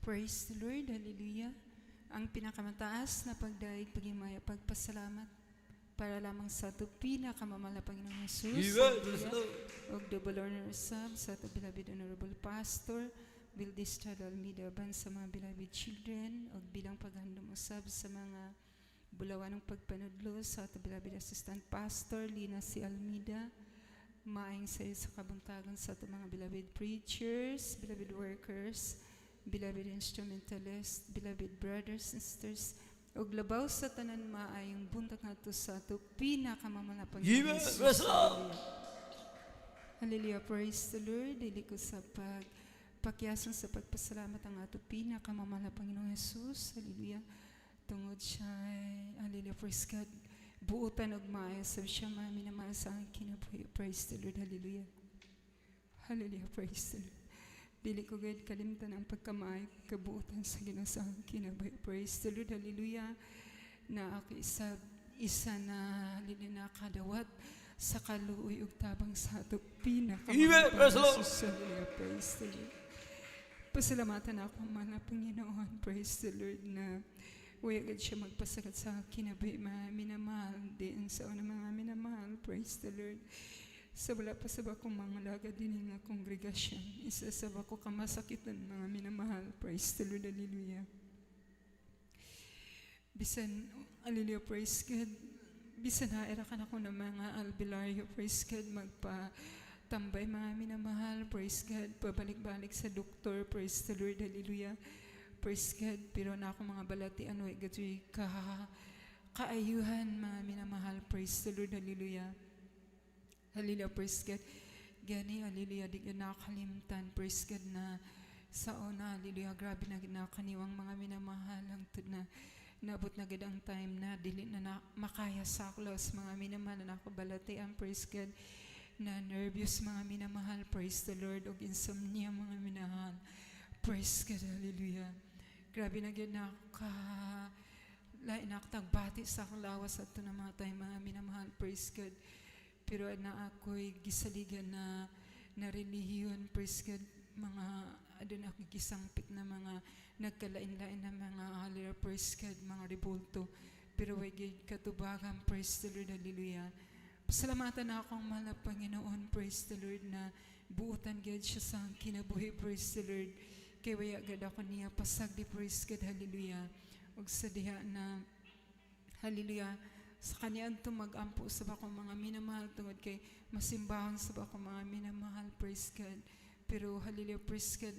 Praise the Lord, hallelujah. Ang pinakamataas na pagdaig, pagimaya, pagpasalamat para lamang sa ito pinakamamahal na Panginoong Jesus. O double honor sub sa ito beloved honorable pastor, Bildistad Almeida, ban sa mga beloved children, o bilang paghandom usab sa mga bulawan ng pagpanudlo sa ito beloved assistant pastor, Lina C. Almeida, maayong sayo sa kabuntagan sa ito mga beloved preachers, beloved workers, beloved instrumentalists, beloved brothers and sisters, o labaw sa tanan maayong buntag nato sa ito pinakamamahal na Panginoon Jesus. Hallelujah, praise the Lord. Dili ko sa pagpakyasan sa pagpasalamat ang ato pinakamamahal na Panginoon Jesus. Hallelujah. Tungod siya, hallelujah, praise God. Buutan og maayo sa siya minamahal sa aking kinabuhi. Praise the Lord, hallelujah. Hallelujah, praise the Lord. Dili ko gayud kalimtan ang pagkamay kabuutan sa Ginoo sa aking kinabuhi. Praise the Lord, hallelujah. Na ako isa na hallelujah nakadawat sa kaluoy ug tabang sa ato pinakamamahal na Jesus. Hallelujah, praise the Lord. Pasalamatan ako mahal na Panginoon. Praise the Lord na huwag siya magpasagat sa kinabuhi mga minamahal din sa una mga minamahal. Praise the Lord. Sa wala pa sa bakong mga laga din nga kongregasyon. Isa sa bako kamasakitan mga minamahal. Praise the Lord. Hallelujah. Bisan, hallelujah, praise God. Bisan haera ka na ko ng mga albilaryo. Praise God. Magpatambay mga minamahal. Praise God. Pabalik-balik sa doktor. Praise the Lord. Hallelujah. Praise God. Pero na ako mga balati ano gatoy kaayuhan mga minamahal. Praise the Lord. Hallelujah. Hallelujah, praise God. Gani, hallelujah, di ka nakalimtan. Praise God na sa una, hallelujah, grabe na ginakaniwang mga minamahal. Hangtod na nabot na gid ang time na dili na makaya saklos mga minamahal na nakabalatian. Praise God. Na nervous mga minamahal. Praise the Lord. O insomnia mga minamahal. Praise God, hallelujah. Grabe na gid lain nakatagbati sa lawas at ito na mga tayo mga minamahal. Praise God. Pero na ako'y gisaligan na relihiyon, praise God, mga adun ako gisangpit na mga nagkalain-lain na mga hallelujah, praise God, mga ribulto. Pero way katubagan, praise the Lord, hallelujah. Pasalamatan na akong mahal na Panginoon, praise the Lord, na buutan God siya sa kinabuhi, praise the Lord. Kaya way agad ako niya pasagdi, praise God, hallelujah. Huwag sa diha na, hallelujah, sa kanyang mag-ampo sa bako mga minamahal tungod kay masimbahon sa bako mga minamahal, praise God. Pero hallelujah, praise God,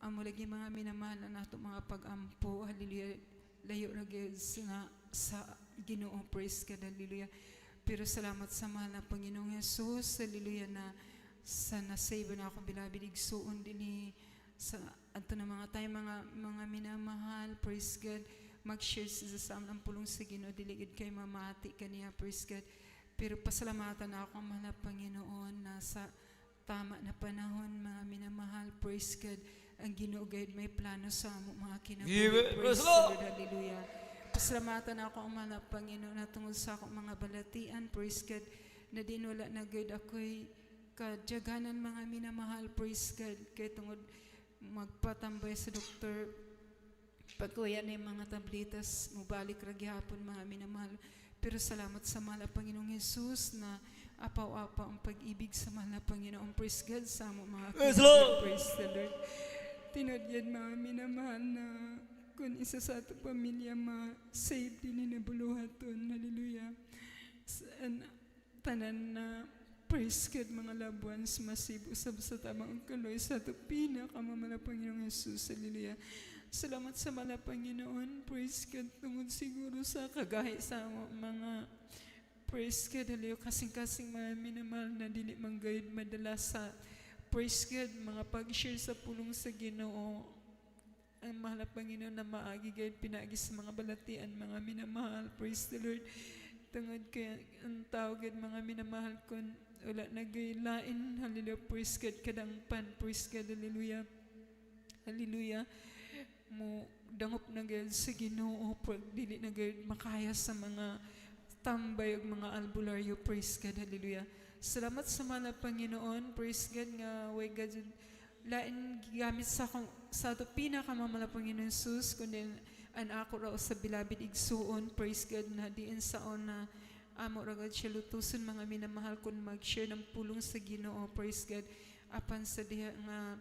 amo lagi mga minamahal na nato mga pag-ampo, hallelujah, layo ra gyud sa Ginoo, praise God, hallelujah. Pero salamat sa mahal na Panginoong Jesus, hallelujah, na sa nasave na ako beloved igsuon dinhi sa adto na mga tayo mga minamahal, praise God. Mag-share sa amin ang pulong sa Ginoo, diligid kay mamati kaniya, praise God. Pero pasalamatan na ako mahal na Panginoon na sa tama na panahon mga minamahal, praise God, ang Ginoo gayud may plano sa mga kinabuhi, praise the Lord, hallelujah. Pasalamatan na ako mahal na Panginoon na tungod sa akong mga balatian, praise God, na dinula na gayud ako'y kadiyaganan mga minamahal, praise God, kay tungod magpatambay sa doktor. Pagkuya na yung mga tablitas, mubalik ra gihapon mga minamahal. Pero salamat sa mahal na Panginoong Jesus na apaw-apaw ang pag-ibig sa mahal na Panginoong. Praise God sa mga praise the Lord. Tinod yan mga minamahal na kung isa sa ato pamilya ma-save din na buluhaton. Hallelujah. Tanan na praise God mga loved ones, masib usab sa tamang kaloy sa ato pinakamamahal na Panginoong Jesus. Hallelujah. Salamat sa mga Panginoon, praise God, tungod siguro sa kagahi sa mga praise God, haliyo kasing-kasing mga minamahal na dili manggayud madala sa praise God, mga pag-share sa pulong sa Ginoo. Ang mahal na Panginoon na maagi gayud pinagi sa mga balatian, mga minamahal, praise the Lord. Tungod kaya ang tawag mga minamahal kun wala nagaylain, hallelujah, praise God, kadangpan, praise God, hallelujah, hallelujah. Mo dangop na gayud sa Ginoo, pag dili na gayud makaya sa mga tambay ug mga albularyo, praise God, hallelujah. Salamat sa mga Panginoon, praise God nga way God lain gigamit sa akong sa ato pinakamamala Panginoon Jesus kundi an ako raw sa bilabid igsuon, praise God, na diin saon na amo ragad siya lutuson mga minamahal kun mag-share ng pulong sa Ginoo, praise God, apan sa diha nga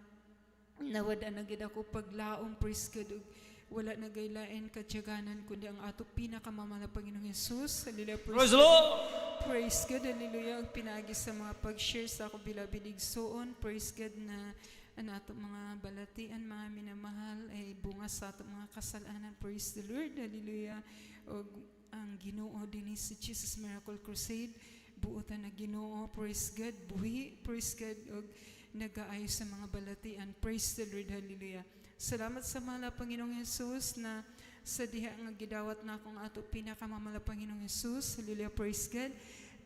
nawada na gid ako paglaom, praise God, ug wala na gaylain kadyaganan kundi ang ato pinakamamala Panginoong Jesus. Hallelujah, Praise the Lord! praise God, hallelujah. Ug pinaagi sa mga pag-share sa ako bilabid igsuon, praise God, na ang ato mga balatian, mga minamahal, ay bunga sa ato mga kasalanan, praise the Lord, hallelujah. Ug ang Ginoo dinhi si Jesus Miracle Crusade, buotan na Ginoo, praise God, buhi, praise God, ug nagaayo sa mga balatian, praise the Lord, hallelujah. Salamat sa mahal Panginoong Jesus na sa diha nga gidawat na akong ato pinakamamala Panginoong Jesus, hallelujah, praise God,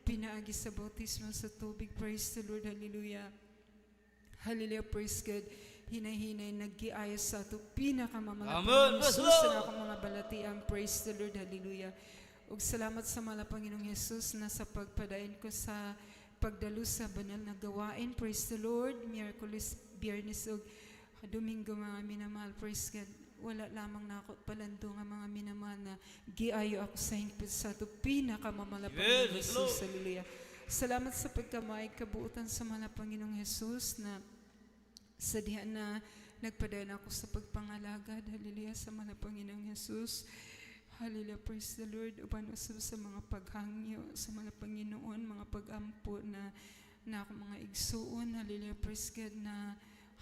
pinaagi sa bautismo sa tubig, praise the Lord, hallelujah. Hallelujah, praise God. Hinay-hinay naggiayos sa ato pinakamamala Panginoong Jesus sa akong mga balatian, praise the Lord, hallelujah. Ug salamat sa mahal Panginoong Jesus na sa pagpadayon ko sa pagdalo sa banal na gawain, praise the Lord, Miyerkules, Biyernes ug Domingo, mga minamahal, praise God. Wala lamang na ako palando nga mga minamahal na giayo ako sa hingpit sa ato pinakamamala Panginoong Jesus, hallelujah. Salamat sa pagkamay kabuutan sa mahal Panginoong Jesus na sa diha na nagpadayon ako sa pagpangalagad, hallelujah, sa mahal Panginoong Jesus. Hallelujah, praise the Lord. Uban usab sa mga paghangyo sa mga Panginoon, mga pag-ampo na ako mga igsuon, hallelujah, praise God, na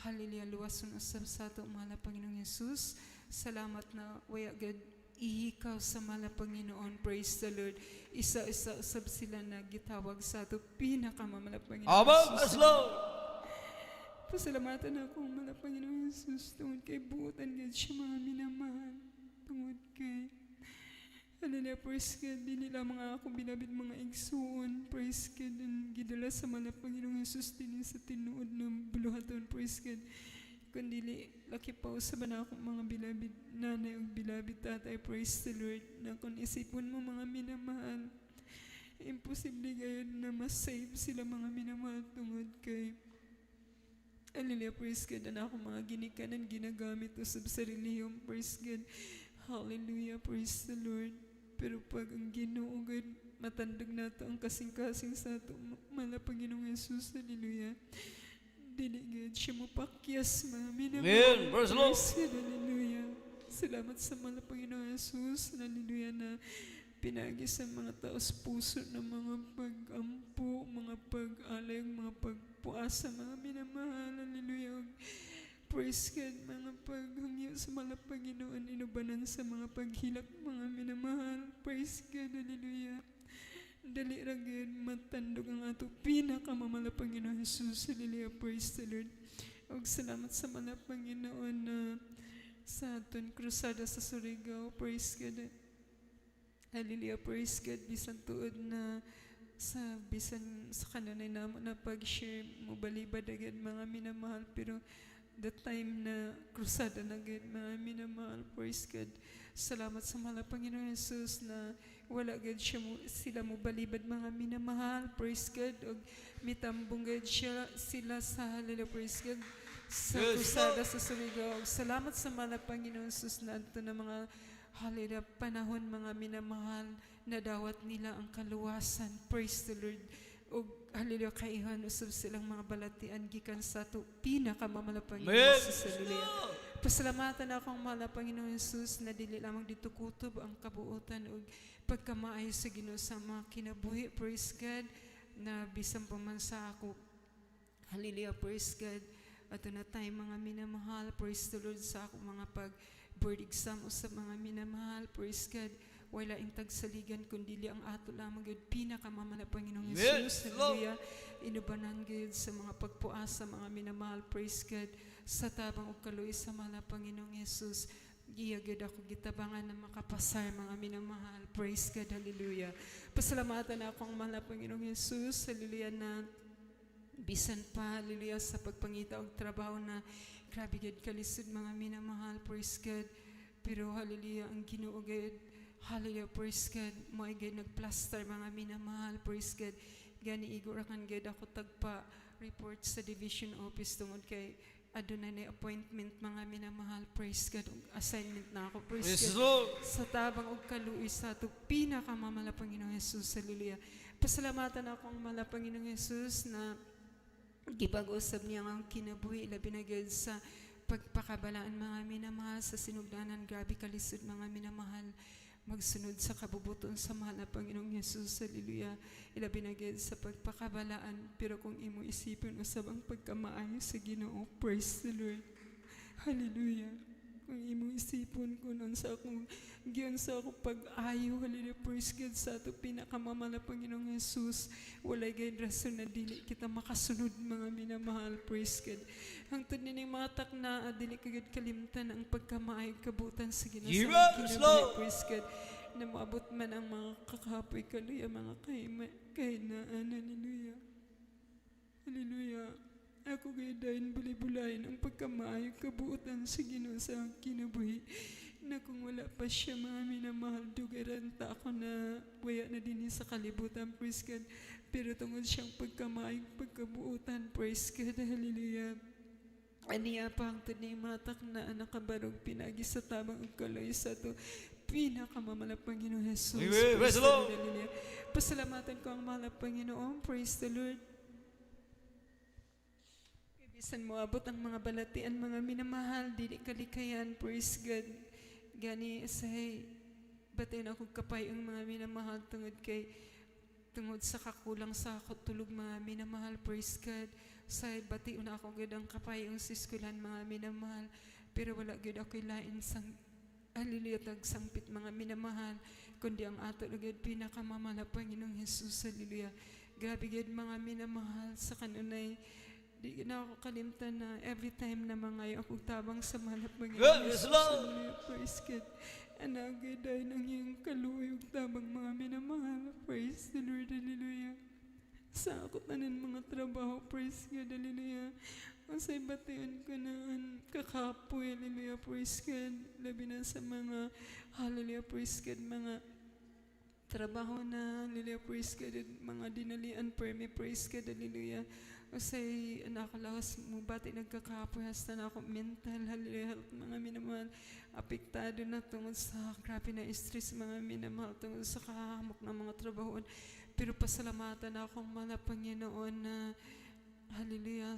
hallelujah, luwason usab sa ato mahal Panginoong Jesus. Salamat na waya God ihikaw sa mahal Panginoon, praise the Lord. Isa-isa usab sila na gitawag sa ato pinakamamala Panginoon Jesus. Pasalamatan ako mahal Panginoong Jesus tungod kay buotan God siya mga minamahal, tungod kay hallelujah, praise God, di nila mga ako binabid mga igsuon, praise God, and gidala sa mga Panginoong Jesus din sa tinuod ng buluhaton, praise God. Kundi laki pa usaban ako mga bilabid nanay o bilabid tatay, praise the Lord, na kung isipon mo mga minamahal, imposible gayon na masave sila mga minamahal tungod kay hallelujah, praise God, na ako mga ginikanan ginagamit usab sa relihiyong, praise God. Hallelujah, praise the Lord. Pero pag ang Ginoo God, matandog na ito ang kasing-kasing sa ito, mahal Panginoong Jesus, hallelujah. Dili God, siya mo pakyas, mami na Amen, praise the Lord. Hallelujah. Salamat sa mahal Panginoong Jesus, hallelujah, na pinagi sa mga taos puso ng mga pag-ampo, mga pag-alay, mga pagpuasa, mga minamahal, hallelujah. Praise God, mga paghangyo sa mga Panginoon, inubanan sa mga paghilak, mga minamahal, praise God, hallelujah. Dali ragid matandog ang ato pinakamamala Panginoon Jesus, hallelujah, praise the Lord. Og salamat sa mga Panginoon na sa aton krusada sa Surigao, praise God, hallelujah, praise God, bisan tuod na sa bisan sa kanunay namo na pag-share mo balibad agad mga minamahal, pero the time na krusada na agad mga minamahal, praise God. Salamat sa mahal Panginoon Jesus na wala agad sila mo balibad mga minamahal, praise God, og mitambong agad sila sa hallelujah, praise God, sa krusada sa Surigao. Salamat sa mahal Panginoon Jesus na ito na mga hallelujah panahon mga minamahal na dawat nila ang kaluwasan, praise the Lord. O hallelujah kaihan usab silang mga balatian gikan sa ato pinakamamala Panginoon Jesus, hallelujah. Pasalamatan akong mahal Panginoon Jesus na dili lamang dito kutob ang kabuutan o pagkamaayo sa Ginoo sa mga kinabuhi, praise God, na bisan pa man sa ako, hallelujah, praise God. Ato na tayo mga minamahal, praise the Lord, sa ako mga pag-board exam o sa mga minamahal, praise God. Wala intag saligan kundi ang ato lamang gud pinakamamala Panginoong Jesus, hallelujah. Inubanan gud sa mga pagpuasa mga minamahal, praise God, sa tabang og kaluoy sa mahal Panginoong Jesus. Giyagad ako gitabangan na makapasar mga minamahal, praise God, hallelujah. Pasalamatan akong mahal Panginoong Jesus, hallelujah, na bisan pa, hallelujah, sa pagpangita og trabaho na grabe gud kalisod mga minamahal, praise God. Pero hallelujah, ang Ginoo gud, hallelujah, praise God, mo ay gud nagplaster mga minamahal, praise God. Gani igurakan gud ako tagpa report sa division office tungod kay adunay na appointment mga minamahal, praise God, ug assignment na ako, praise Praise God, Lord. sa tabang og kaluoy sa ato pinakamamala Panginoong Hesus, haleluya. Pasalamatan ako ang mala Panginoong Hesus na gipag-usab niya ang kinabuhi labi na gyud sa pagpakabalaan mga minamahal sa sinugdanan, grabe kalisod mga minamahal, magsunod sa kabubuton sa mahal na Panginoong Hesus, haleluya. Ilabi na gyud sa pagpakabalaan, pero kung imo isipin usab ang pagkamaayo sa Ginoo, praise the Lord, haleluya. Kung imo isipon ko nun sa akong giyon sa akong pag-ayo, haleluya, praise God, sa ato pinakamamala Panginoong Hesus, walay gayud rason na dili kita makasunod mga minamahal, praise God. Hangtod nining mga takna, dili kagad kalimtan ang pagkamaayo kabutan sa Ginoo sa Yes, kinabuhi, Lord. praise God, na maabot man ang mga kakapoy kaluya, mga kahinaan, haleluya, haleluya. Ako gay dahin bulay-bulayan ang pagkamaayo kabuutan sa Ginoo sa kinabuhi, na kung wala pa siya mga minamahal, dugaran ta ako na waya na din sa kalibutan, praise God. Pero tungod siyang pagkamaayo pagkabuutan, praise God, hallelujah. Aniya pa ang tunay matak na anak kabarog pinagi sa tabang ang kaloy sa to pinakamamala Panginoon Jesus. Praise the Lord. Hallelujah. Pasalamatan ko ang mahal na Panginoon, praise the Lord. Bisan mo abot ang mga balatian mga minamahal, dili kalikayan, praise God. Gani say batin ako kapay ang mga minamahal tungod sa kakulang sa tulog mga minamahal, praise God. Say bati una ako gid ang kapay ang siskulan mga minamahal, pero wala gid ako lain sang aliliyatag sangpit mga minamahal, kundi ang ato gid pinakamamala Panginoong Hesus, haleluya. Grabe gid mga minamahal, sa kanunay di na ako kalimtan na every time na mga akong tabang sa mahal na Panginoon Yes, Hesus, Lord. hallelujah, praise God. Anagay dahil ng iyong kaluyog tabang mga minamahal, praise the Lord, hallelujah. Sa ako tanan mga trabaho, praise God, hallelujah. Ang say batayan ko na kakapoy, hallelujah, praise God. Labi na sa mga, hallelujah, praise God, mga trabaho na, hallelujah, praise God, mga dinalian, praise God, hallelujah. Kasi anak ko lakas mo bati nagkakapoy hasta na ako mental, hallelujah, health mga minamahal, apektado na tungod sa grabe na stress mga minamahal, tungod sa kahamok ng mga trabahoon. Pero pasalamatan akong mga Panginoon na hallelujah,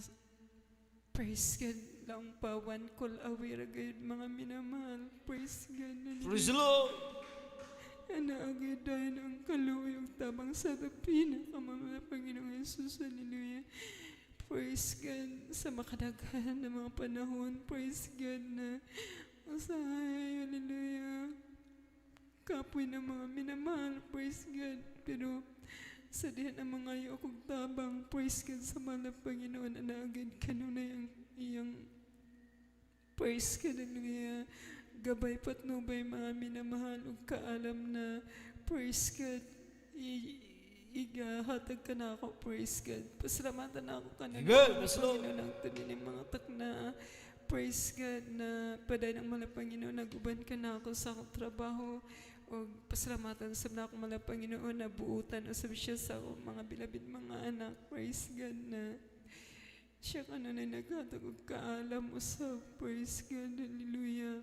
praise God, lang pa one call away ragayod mga minamahal, praise God, hallelujah. Praise the Lord. Anaagay dahil ang kaluyog tabang sa tapina kamamala Panginoong Hesus, hallelujah. Praise God, sa makadaghan ng mga panahon, praise God, na usahay, hallelujah, kapoy ng mga minamahal, praise God. Pero sa dihan ang mga akong tabang, praise God, sa mahal na Panginoon, anaagad kanunay ang iyang praise God, hallelujah. Gabay patnubay mga minamahal ug kaalam na praise God, igahatag ka na ako, praise God. Pasalamatan na ako ka na Panginoon ang tunin mga takna, praise God, na paday ng mga Panginoon, naguban ka na ako sa akong trabaho, o pasalamatan sa mga akong mga Panginoon na buutan usab siya sa akong mga bilabid mga anak, praise God, na siya ka na naghatag ug kaalam usab, praise God, hallelujah.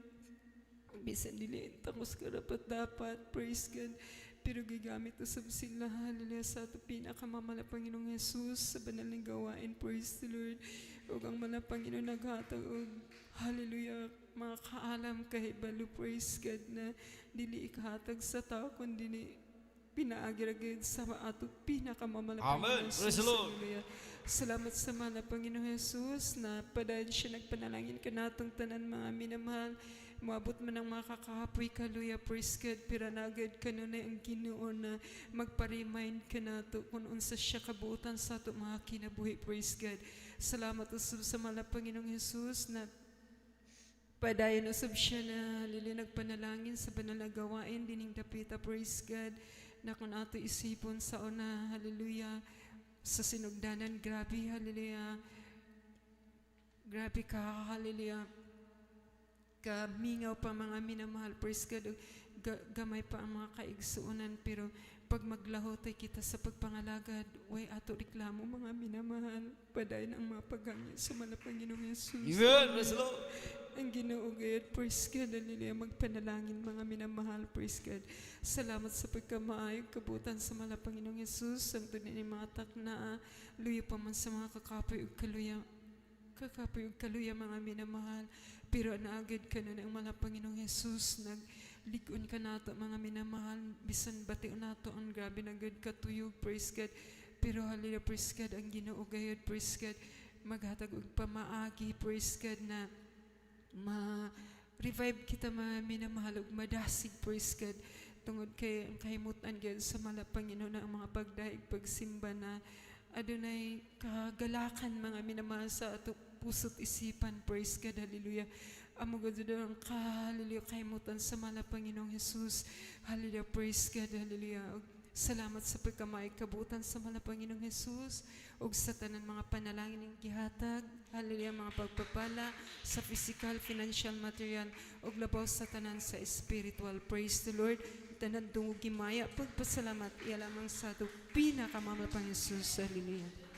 Bisan dili takos karapat dapat, praise God, pero gigamit usab sila, hallelujah, sa ato pinakamamala Panginoong Hesus sa banal ning gawain, praise the Lord. Ug ang mga Panginoon naghatag og hallelujah mga kaalam kahibalo, praise God, na dili ikahatag sa tao kundi dili pinaagiragid sa ato pinakamamala Panginoong Amen. Praise the Lord. Hallelujah. Salamat sa mahal na Panginoong Hesus na padayon siya nagpanalangin ka natong tanan mga minamahal. Maabot man ang mga kakahapoy kaluya, praise God, pero nagad ka nun ang Ginoo na magpa-remind ka na to kung unsa siya kabuutan sa ato mga kinabuhi, praise God. Salamat usab sa mahal na Panginoong Hesus na padayon usab siya na lilinag panalangin sa banal na gawain dining dapita, praise God, na kung ato isipon sa una, hallelujah, sa sinugdanan, grabe, hallelujah, grabe ka, hallelujah, kamingaw pa mga minamahal, praise God, gamay pa ang mga kaigsuunan, pero pagmaglahoy kita sa pagpangalagad, way ato reklamo mga minamahal, paday ng mga paghangyo sa Panginoong Yesus. Amen. Praise the Lord. Ang Ginoo gayud, praise God, hallelujah, magpanalangin mga minamahal, praise God. Salamat sa pagkamaayog kabutan sa Panginoong Yesus, ang tunay ni mga takna, luya pa man sa mga kakapoy ug kaluya mga minamahal, pero naagad ka na ng Panginoong Yesus, naglikon ka nato mga minamahal, bisan bati nato ang grabe na good katuyog, praise God, pero hallelujah, praise God, ang Ginoo gayud, praise God, maghatag og pamaagi, praise God, na ma-revive kita mga minamahal ug madasig, praise God, tungod kay ang kahimutan gyud sa Panginoon na ang mga pagdaig pagsimba na adunay kagalakan mga minamahal sa ato puso't isipan, praise God, hallelujah. Amo gud ang hallelujah kahimutan sa Panginoong Hesus, hallelujah, praise God, hallelujah. Ug salamat sa pagkamay kabutan sa Panginoong Hesus ug sa tanan mga panalangin ning gihatag, hallelujah, mga pagpapala sa physical, financial, material ug labaw sa tanan sa spiritual, praise the Lord. Tanan dungog gimaya pagpasalamat iya lamang sa ato pinakamamahal pang Hesus, hallelujah.